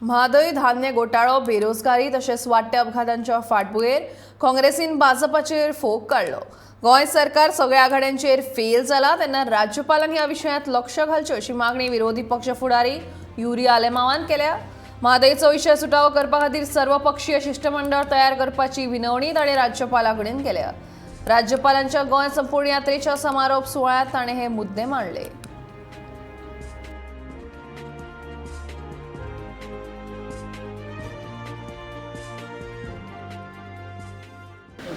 म्हादय धान्य घोटाळो, बेरोजगारी तशेंच वाडट्या अपघातांच्या फाटभुंयेर काँग्रेसीन भाजपाचेर फोग काडलो। गोंय सरकार सगळ्या आघाड्यांचेर फेल जाला तेन्ना राज्यपालांनी ह्या विशयांत लक्ष घालचें अशी मागणी विरोधी पक्ष फुडारी युरी आलेमावान केल्या। म्हादयचो विशय सुटावो करपा खातीर सर्वपक्षीय शिष्टमंडळ तयार करपाची विनवणी ताणें राज्यपाला कडेन केल्या। राज्यपालांच्या गोंय संपूर्ण यात्रेच्या समारोप सुवाळ्यात ताणें हे मुद्दे मांडले।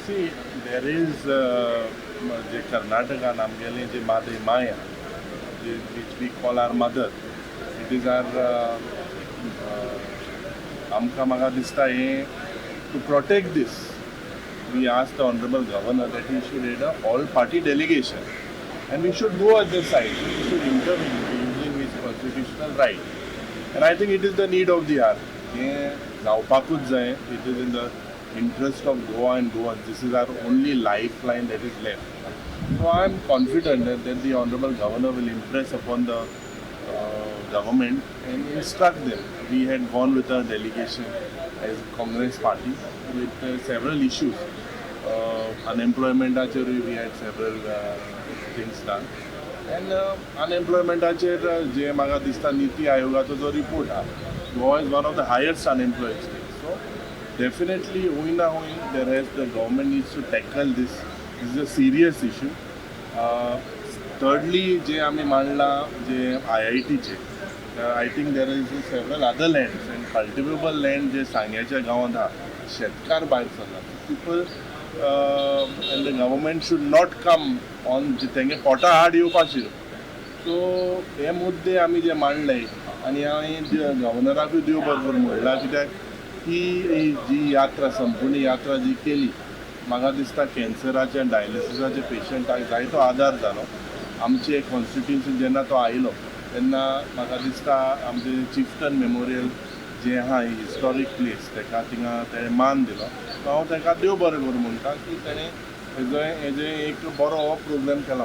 See, there is जे कर्नाटकान आमगेले जे मादय माया, which we call our mother. It is our आमकां म्हाका दिसता हे to protect this. We asked the Honorable Governor that he should head a all-party delegation, and we should go at the side. We should intervene using his constitutional right. And I think it is the need of the hour. हे जावपाकूच जाय. It is in the interest of Goa and Goans. This is our only lifeline that is left. So I am confident that the Honorable Governor will impress upon the government and instruct them. We had gone with a delegation as Congress party with several issues. Unemployment we had several things done. And unemployment जे म्हाका दिसता नीति आयोगाचो जो report हा, Goa is one of the highest unemployed states. So definitely, there has the government needs to tackle this. This is a serious issue. Thirdly, जे आमी मांडला जे IIT चे, I think there is several other lands and cultivable land जे सांग्याच्या गावांत हा, शेतकार भायर सरला. People and the government should not come on तेंगे पोटा हाड येवपाची. So हे मुद्दे आमी जे मांडले आनी हांवें गव्हर्नराकूय देव बरोबर म्हणला कित्याक ही जी यात्रा संपूर्ण यात्रा जी केली म्हाका दिसता कॅन्सराचे डायलिसिसाचे पेशंटाक जायतो आदार जालो। आमचे कॉन्स्टिट्युन्सी जेन्ना तो आयलो तेन्ना म्हाका दिसता आमचे चिफ्टन मेमोरियल जे आहा हिस्टॉरीक प्लेस तेका थिंगा तेणें मान दिलो। हांव तेका देव बरें करूं म्हणटा की तेणें हेजे एक बरो प्रोग्राम केला।